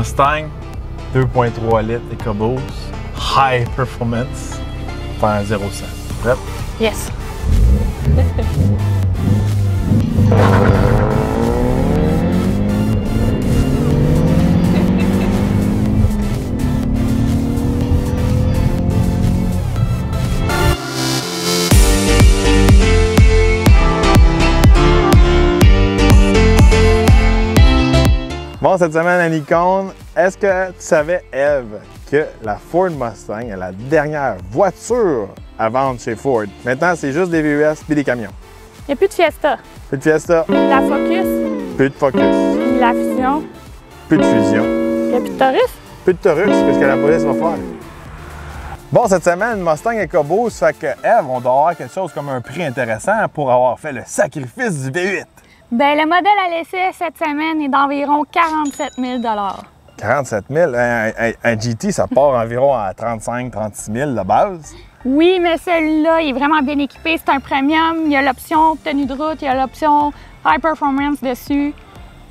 Mustang 2.3 litres EcoBoost, high performance, faire 0-100. Prête? Yes! Bon, cette semaine à Nikon, est-ce que tu savais, Eve, que la Ford Mustang est la dernière voiture à vendre chez Ford? Maintenant, c'est juste des VUS et des camions. Il n'y a plus de Fiesta. Plus de Fiesta, La Focus, plus de Focus, la Fusion. plus de Fusion, Il n'y a plus de Taurus. plus de Taurus, qu'est-ce que la police va faire? Bon, cette semaine, Mustang EcoBoost, ça fait que, Eve, on doit avoir quelque chose comme un prix intéressant pour avoir fait le sacrifice du V8. Ben, le modèle à l'essai cette semaine est d'environ 47 000 47 000, un GT, ça part environ à 35-36 000 de base. Oui, mais celui-là, il est vraiment bien équipé. C'est un premium. Il y a l'option tenue de route, il y a l'option high performance dessus.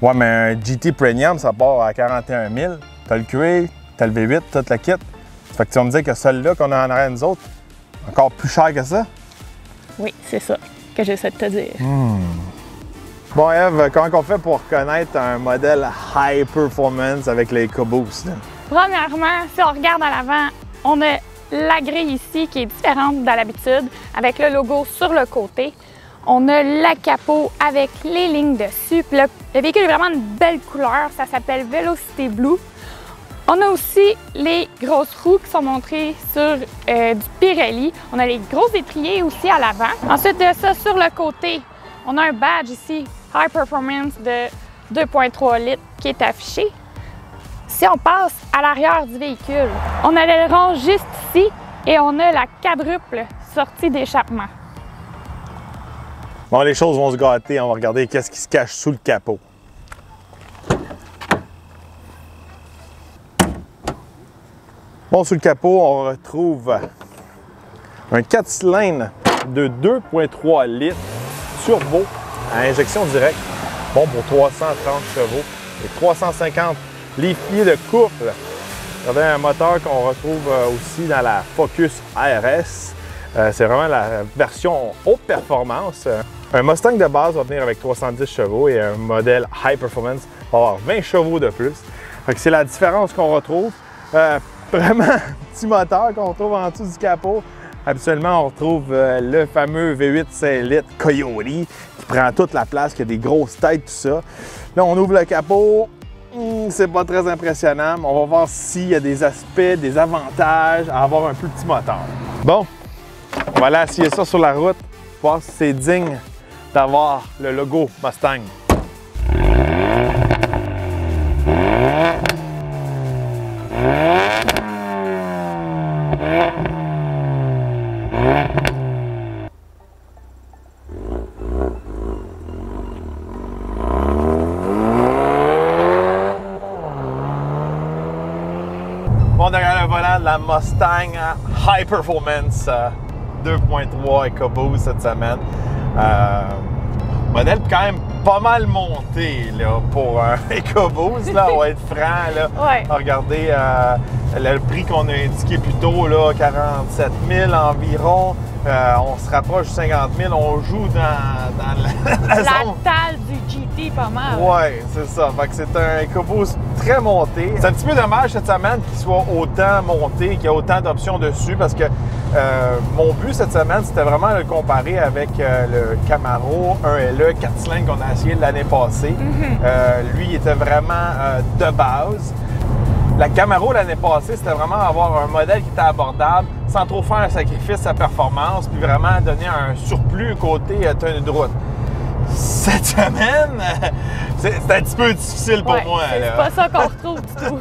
Ouais, mais un GT Premium, ça part à 41 000. T'as le cuir, t'as le V8, tout le kit. Ça fait que tu vas me dire que celui-là qu'on a en arrière de nous autres, encore plus cher que ça? Oui, c'est ça que j'essaie de te dire. Bon, Eve, comment on fait pour reconnaître un modèle high performance avec les EcoBoost? Premièrement, si on regarde à l'avant, on a la grille ici qui est différente de l'habitude, avec le logo sur le côté. On a le capot avec les lignes dessus. Puis le véhicule est vraiment une belle couleur, ça s'appelle Velocity Blue. On a aussi les grosses roues qui sont montrées sur du Pirelli. On a les gros étriers aussi à l'avant. Ensuite de ça, sur le côté, on a un badge ici, High Performance de 2.3 litres qui est affiché. Si on passe à l'arrière du véhicule, on a l'aileron juste ici et on a la quadruple sortie d'échappement. Bon, les choses vont se gâter, on va regarder qu'est-ce qui se cache sous le capot. Bon, sous le capot, on retrouve un 4 cylindres de 2.3 litres turbo à injection directe, bon pour 330 chevaux et 350 livres-pieds de couple. Regardez un moteur qu'on retrouve aussi dans la Focus RS. C'est vraiment la version haute performance. Un Mustang de base va venir avec 310 chevaux et un modèle High Performance va avoir 20 chevaux de plus. C'est la différence qu'on retrouve. Vraiment petit moteur qu'on retrouve en dessous du capot. Habituellement, on retrouve le fameux V8 5 litres Coyote qui prend toute la place, qui a des grosses têtes, tout ça. Là, on ouvre le capot. C'est pas très impressionnant. Mais on va voir s'il y a des aspects, des avantages à avoir un plus petit moteur. Bon, on va aller essayer ça sur la route, voir si c'est digne d'avoir le logo Mustang. Bon, derrière le volant de la Mustang High Performance 2.3 EcoBoost cette semaine. Modèle quand même pas mal monté là, pour un EcoBoost, là, on va être franc. Là. Ouais. Regardez le prix qu'on a indiqué plus tôt, là, 47 000 environ. On se rapproche du 50 000, on joue dans la zone. La talle du GT pas mal. Oui, c'est ça. Fait que c'est un EcoBoost très monté. C'est un petit peu dommage cette semaine qu'il soit autant monté, qu'il y ait autant d'options dessus parce que mon but cette semaine, c'était vraiment de le comparer avec le Camaro 1LE 4 cylindres qu'on a essayé l'année passée. Lui, il était vraiment de base. La Camaro l'année passée, c'était vraiment avoir un modèle qui était abordable sans trop faire un sacrifice à performance puis vraiment donner un surplus côté tenue de route. Cette semaine, c'est un petit peu difficile pour moi. C'est pas ça qu'on retrouve du tout.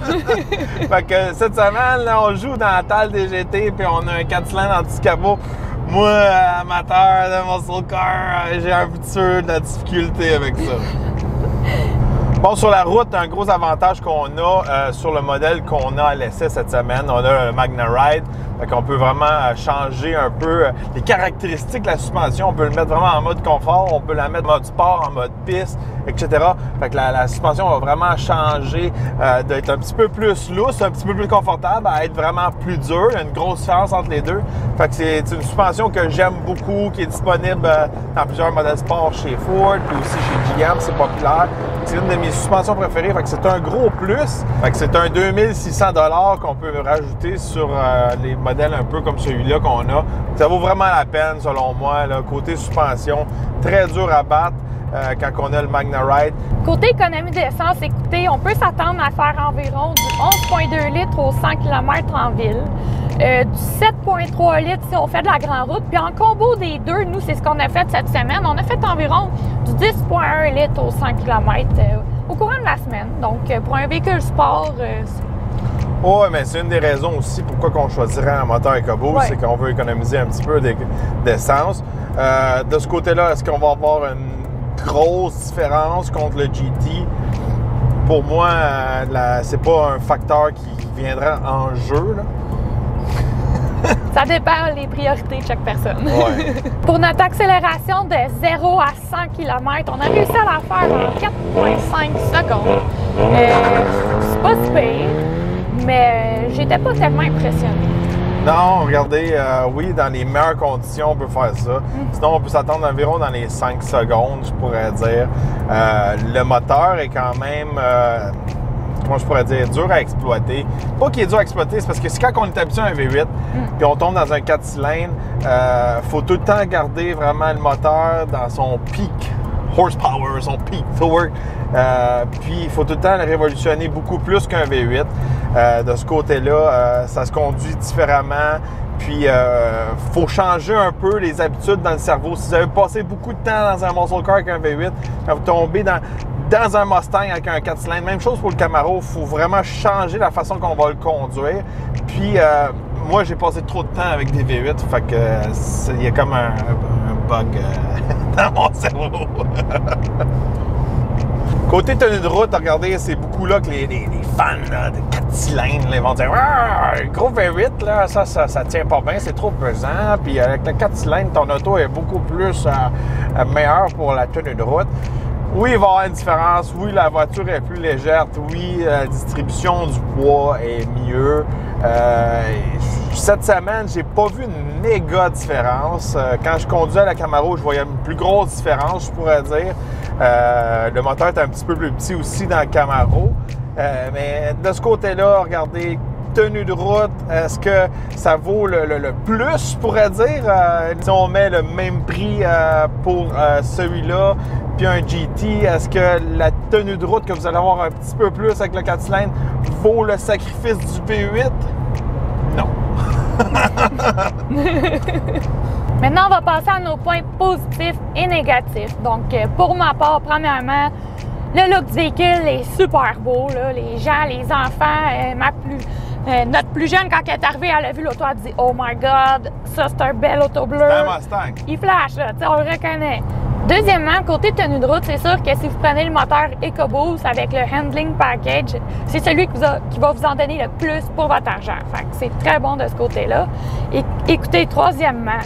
Fait que cette semaine, là, on joue dans la talle des GT puis on a un 4 cylindres anti-capot. Moi, amateur de muscle car, j'ai un petit peu de difficulté avec ça. Bon, sur la route, un gros avantage qu'on a sur le modèle qu'on a à l'essai cette semaine, on a le Magna Ride. Fait qu'on peut vraiment changer un peu les caractéristiques de la suspension. On peut le mettre vraiment en mode confort, on peut la mettre en mode sport, en mode piste, etc. Fait que la suspension va vraiment changer d'être un petit peu plus lousse, un petit peu plus confortable, à être vraiment plus dure. Il y a une grosse différence entre les deux. Fait que c'est une suspension que j'aime beaucoup, qui est disponible dans plusieurs modèles sport chez Ford, puis aussi chez GM, c'est populaire. C'est une de mes suspensions préférées, fait que c'est un gros plus. Fait que c'est un 2600 $ qu'on peut rajouter sur les modèles un peu comme celui-là qu'on a. Ça vaut vraiment la peine, selon moi, là, côté suspension, très dur à battre quand on a le MagneRide. Côté économie d'essence, écoutez, on peut s'attendre à faire environ du 11,2 litres aux 100 km en ville. Du 7,3 litres si on fait de la grande route. Puis en combo des deux, nous, c'est ce qu'on a fait cette semaine. On a fait environ du 10,1 litres aux 100 km au courant de la semaine. Donc, pour un véhicule sport, Oui, mais c'est une des raisons aussi pourquoi on choisirait un moteur EcoBoost, c'est qu'on veut économiser un petit peu d'essence. De ce côté-là, est-ce qu'on va avoir une grosse différence contre le GT? Pour moi, c'est pas un facteur qui viendra en jeu, là. Ça dépend des priorités de chaque personne. Ouais. Pour notre accélération de 0 à 100 km, on a réussi à la faire en 4,5 secondes. C'est pas si pire, mais j'étais pas tellement impressionnée. Non, regardez, oui, dans les meilleures conditions, on peut faire ça. Sinon, on peut s'attendre environ dans les 5 secondes, je pourrais dire. Le moteur est quand même... comment je pourrais dire, dur à exploiter. Pas qu'il est dur à exploiter, c'est parce que quand on est habitué à un V8 puis on tombe dans un 4 cylindres, faut tout le temps garder vraiment le moteur dans son peak horsepower, son peak torque. Puis il faut tout le temps le révolutionner beaucoup plus qu'un V8. De ce côté-là, ça se conduit différemment. Puis, faut changer un peu les habitudes dans le cerveau. Si vous avez passé beaucoup de temps dans un muscle car avec un V8, quand vous tombez dans un Mustang avec un 4 cylindres, même chose pour le Camaro, il faut vraiment changer la façon qu'on va le conduire. Puis, moi, j'ai passé trop de temps avec des V8, fait que il y a comme un bug dans mon cerveau. Côté tenue de route, regardez, c'est beaucoup là que les fans là, de 4 cylindres là, vont dire « le gros V8, là, ça tient pas bien, c'est trop pesant. » Puis avec le 4 cylindres, ton auto est beaucoup plus meilleure pour la tenue de route. Oui, il va y avoir une différence. Oui, la voiture est plus légère. Oui, la distribution du poids est mieux. Cette semaine, j'ai pas vu une méga différence. Quand je conduisais la Camaro, je voyais une plus grosse différence, je pourrais dire. Le moteur est un petit peu plus petit aussi dans le Camaro. Mais de ce côté-là, regardez, tenue de route, est-ce que ça vaut le plus, je pourrais dire? Si on met le même prix pour celui-là, puis un GT, est-ce que la tenue de route que vous allez avoir un petit peu plus avec le 4 cylindres vaut le sacrifice du V8? Non. Maintenant, on va passer à nos points positifs et négatifs. Donc, pour ma part, premièrement, le look du véhicule est super beau. Là. Les gens, les enfants, notre plus jeune, quand elle est arrivée, elle a vu l'auto, elle a dit « Oh my God, ça c'est un bel auto bleu. » C'est un Mustang. Il flash, là, on le reconnaît. Deuxièmement, côté tenue de route, c'est sûr que si vous prenez le moteur EcoBoost avec le Handling Package, c'est celui qui va vous en donner le plus pour votre argent. Fait que c'est très bon de ce côté-là. Et écoutez, troisièmement,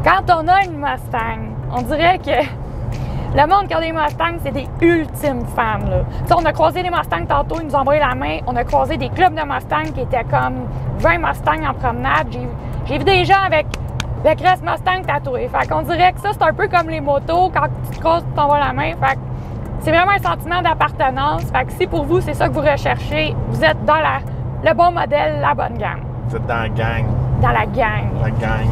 quand on a une Mustang, on dirait que le monde qui a des Mustangs, c'est des ultimes fans. Là. On a croisé des Mustangs tantôt, ils nous ont envoyé la main. On a croisé des clubs de Mustangs qui étaient comme 20 Mustangs en promenade. J'ai vu des gens avec le crest Mustang tatoué. Fait qu'on dirait que ça, c'est un peu comme les motos. Quand tu te crosses, tu t'envoies la main. Fait que c'est vraiment un sentiment d'appartenance. Fait que si pour vous, c'est ça que vous recherchez, vous êtes dans le bon modèle, la bonne gang. Vous êtes dans la gang. Dans la gang. La gang.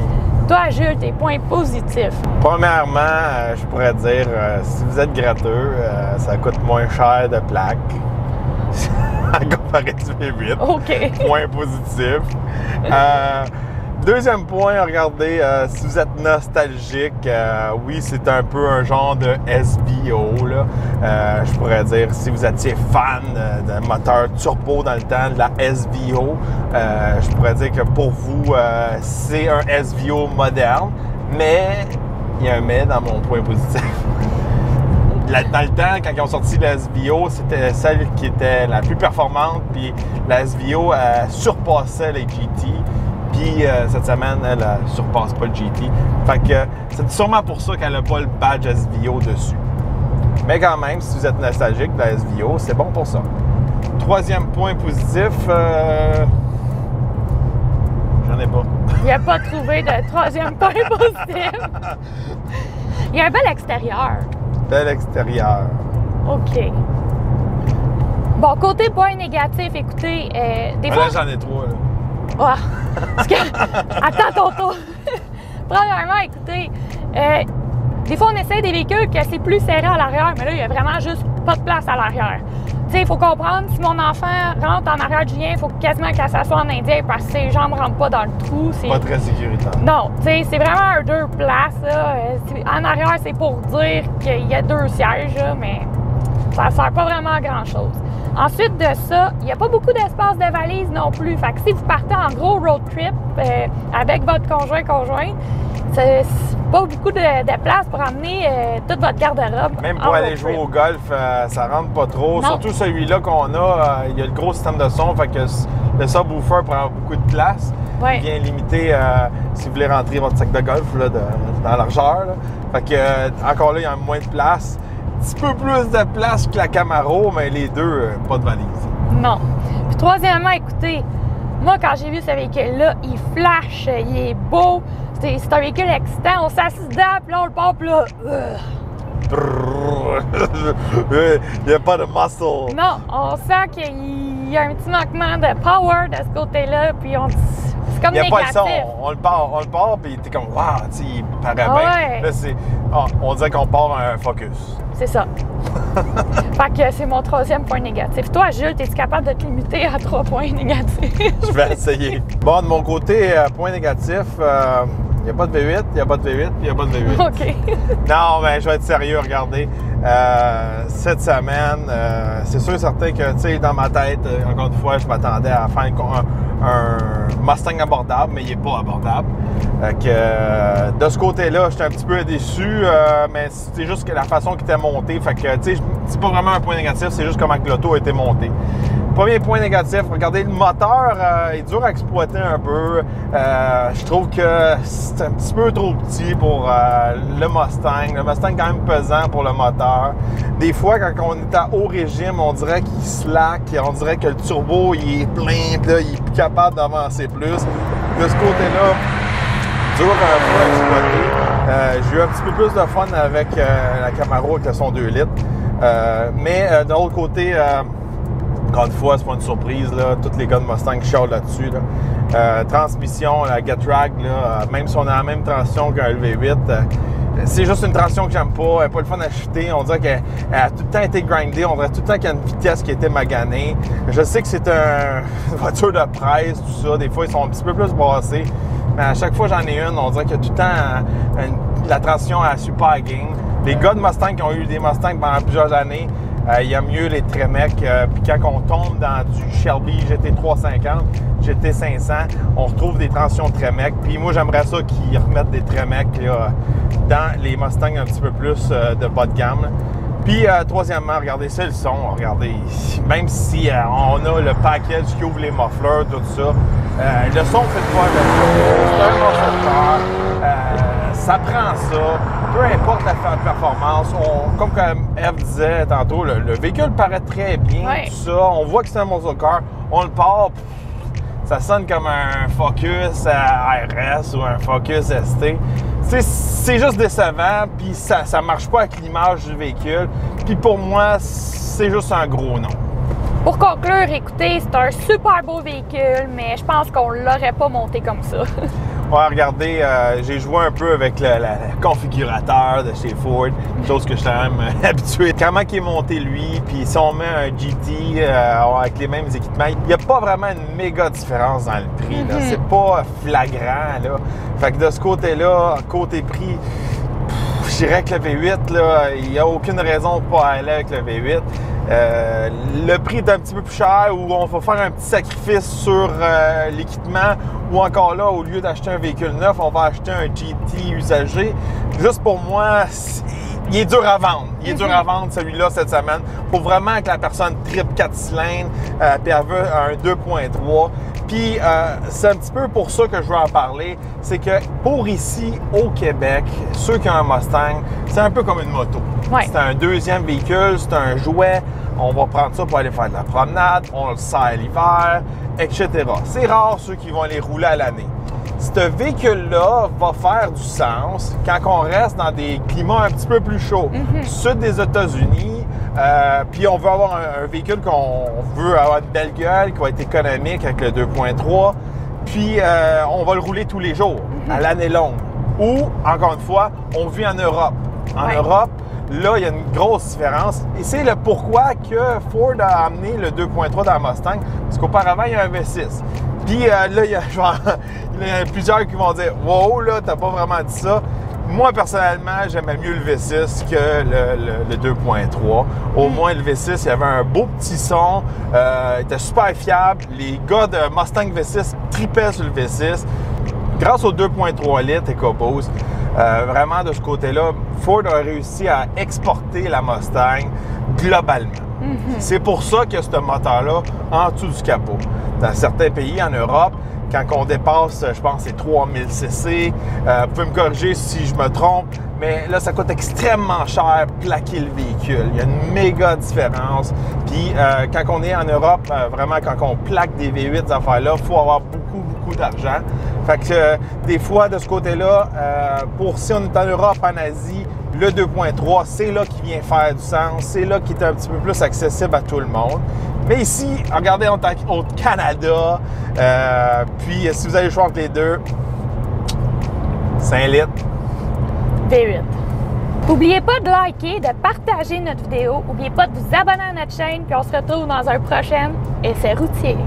Toi, Jules, tes points positifs. Premièrement, je pourrais dire, si vous êtes gratteux, ça coûte moins cher de plaque. À comparer du V8. OK. Point positif. Deuxième point, regardez, si vous êtes nostalgique, oui, c'est un peu un genre de SVO, là. Je pourrais dire, si vous étiez fan d'un moteur turbo dans le temps, de la SVO, je pourrais dire que pour vous, c'est un SVO moderne, mais il y a un mais dans mon point positif. Dans le temps, quand ils ont sorti la SVO, c'était celle qui était la plus performante, puis la SVO surpassait les GT. Puis cette semaine, elle ne surpasse pas le GT. Fait que c'est sûrement pour ça qu'elle n'a pas le badge SVO dessus. Mais quand même, si vous êtes nostalgique de la SVO, c'est bon pour ça. Troisième point positif, j'en ai pas. Il n'a pas trouvé de troisième point positif. Il y a un bel extérieur. Bel extérieur. OK. Bon, côté point négatif, écoutez, des fois... Là, j'en ai trois, là. Oh, parce que... Attends ton tour. Premièrement, écoutez, des fois, on essaie des véhicules que c'est plus serré à l'arrière, mais là, il n'y a vraiment juste pas de place à l'arrière. Tu sais, il faut comprendre, si mon enfant rentre en arrière du lien, il faut quasiment qu'elle s'assoie en indien parce que ses jambes ne rentrent pas dans le trou. Pas très sécuritaire. Non, tu sais, c'est vraiment un 2 places, là. En arrière, c'est pour dire qu'il y a 2 sièges, là, mais ça ne sert pas vraiment à grand-chose. Ensuite de ça, il n'y a pas beaucoup d'espace de valise non plus. Fait que si vous partez en gros road trip avec votre conjoint, c'est pas beaucoup de place pour emmener toute votre garde-robe. Même pour aller jouer au golf, ça rentre pas trop. Non. Surtout celui-là qu'on a, il y a le gros système de son, fait que le subwoofer prend beaucoup de place. Ouais. Il vient limiter si vous voulez rentrer votre sac de golf là, dans la largeur. Là. Fait que encore là, il y a moins de place. Un petit peu plus de place que la Camaro, mais les deux, pas de valise. Non. Puis troisièmement, écoutez, moi, quand j'ai vu ce véhicule-là, il flash, il est beau. C'est un véhicule excitant. On s'assied dedans, puis là, on le part, puis là... Il n'y a pas de muscle. Non, on sent qu'il y a un petit manquement de power de ce côté-là, puis c'est comme il n'y a négatif. pas le son. On le part, puis t'es comme, waouh, tu sais, il paraît bien. Ouais. Là, on dirait qu'on part un Focus. C'est ça. Fait que c'est mon troisième point négatif. Toi, Jules, es-tu capable de te limiter à 3 points négatifs? Je vais essayer. Bon, de mon côté, point négatif, il n'y a pas de V8, il n'y a pas de V8, il n'y a pas de V8. OK. Non, ben je vais être sérieux, regardez. Cette semaine, c'est sûr et certain que, tu sais, dans ma tête, encore une fois, je m'attendais à faire un Mustang abordable, mais il n'est pas abordable. De ce côté-là, j'étais un petit peu déçu, mais c'est juste que la façon qu'il était monté. Fait que, tu sais, c'est pas vraiment un point négatif, c'est juste comment que l'auto a été monté. Premier point négatif, regardez, le moteur est dur à exploiter un peu. Je trouve que c'est un petit peu trop petit pour le Mustang. Le Mustang est quand même pesant pour le moteur. Des fois, quand on est à haut régime, on dirait qu'il slack. On dirait que le turbo, il est plein, là, il est plus capable d'avancer plus. De ce côté-là, dur un peu à exploiter. J'ai eu un petit peu plus de fun avec la Camaro avec son 2 litres. Mais de l'autre côté, encore une fois, c'est pas une surprise, là. Tous les gars de Mustang chialent là-dessus. Là. Transmission, la Getrag, là, même si on a la même transmission qu'un V8, c'est juste une transmission que j'aime pas. Elle n'est pas le fun à chuter. On dirait qu'elle a tout le temps été grindée. On dirait tout le temps qu'il y a une vitesse qui a été maganée. Je sais que c'est une voiture de presse, tout ça. Des fois, ils sont un petit peu plus brassés. Mais à chaque fois que j'en ai une, on dirait qu'il y a tout le temps la transition à super game. Les gars de Mustang qui ont eu des Mustangs pendant plusieurs années, il y a mieux les Tremec. Puis quand on tombe dans du Shelby GT350, GT500, on retrouve des transitions Tremec. Puis moi, j'aimerais ça qu'ils remettent des Tremec là, dans les Mustangs un petit peu plus de bas de gamme. Là. Puis, troisièmement, regardez, c'est le son. Regardez, même si on a le package qui ouvre les mufflers, tout ça, le son fait pas c'est un muffler. Ça prend ça. Peu importe la performance. Comme Eve disait tantôt, le véhicule paraît très bien, ouais. Tout ça. On voit que c'est un muscle car. On le part, ça sonne comme un Focus RS ou un Focus ST. C'est juste décevant, puis ça marche pas avec l'image du véhicule. Puis pour moi, c'est juste un gros non. Pour conclure, écoutez, c'est un super beau véhicule, mais je pense qu'on l'aurait pas monté comme ça. Ouais, regardez, j'ai joué un peu avec le configurateur de chez Ford, chose que je suis quand même habitué. Comment il est monté lui, puis si on met un GT avec les mêmes équipements, il n'y a pas vraiment une méga différence dans le prix. Là. C'est pas flagrant. Là. Fait que de ce côté-là, côté prix, je dirais que le V8, là, il n'y a aucune raison de ne pas aller avec le V8. Le prix est un petit peu plus cher ou on va faire un petit sacrifice sur l'équipement ou encore là, au lieu d'acheter un véhicule neuf, on va acheter un GT usagé. Juste pour moi, il est dur à vendre. Il est dur à vendre celui-là cette semaine. Faut vraiment que la personne triple 4 cylindres puis elle veut un 2.3. Puis c'est un petit peu pour ça que je veux en parler. C'est que pour ici, au Québec, ceux qui ont un Mustang, c'est un peu comme une moto. Ouais. C'est un deuxième véhicule, c'est un jouet. On va prendre ça pour aller faire de la promenade, on le sert l'hiver, etc. C'est rare ceux qui vont les rouler à l'année. Ce véhicule-là va faire du sens quand on reste dans des climats un petit peu plus chauds. Sud des États-Unis, puis on veut avoir un véhicule qu'on veut avoir une belle gueule, qui va être économique avec le 2.3, puis on va le rouler tous les jours, à l'année longue. Ou, encore une fois, on vit en Europe. En Europe, là, il y a une grosse différence. Et c'est le pourquoi que Ford a amené le 2.3 dans la Mustang, parce qu'auparavant, il y a un V6. Puis là, il y a plusieurs qui vont dire « Wow, là, t'as pas vraiment dit ça ». Moi, personnellement, j'aimais mieux le V6 que le 2.3. Au moins, le V6, il y avait un beau petit son, il était super fiable. Les gars de Mustang V6 tripaient sur le V6. Grâce au 2.3 litres EcoBoost, vraiment de ce côté-là, Ford a réussi à exporter la Mustang globalement. C'est pour ça qu'il y a ce moteur-là en dessous du capot. Dans certains pays en Europe, quand on dépasse, je pense, c'est 3000 cc, vous pouvez me corriger si je me trompe, mais là, ça coûte extrêmement cher plaquer le véhicule. Il y a une méga différence. Puis, quand on est en Europe, vraiment, quand on plaque des V8, ces affaires-là, il faut avoir beaucoup d'argent. Fait que des fois, de ce côté-là, pour si on est en Europe, en Asie, le 2.3, c'est là qui vient faire du sens. C'est là qui est un petit peu plus accessible à tout le monde. Mais ici, regardez, on est au Canada. Puis, si vous avez le choix entre les deux, 5 litres. V8. N'oubliez pas de liker, de partager notre vidéo. N'oubliez pas de vous abonner à notre chaîne. Puis on se retrouve dans un prochain Essai routier.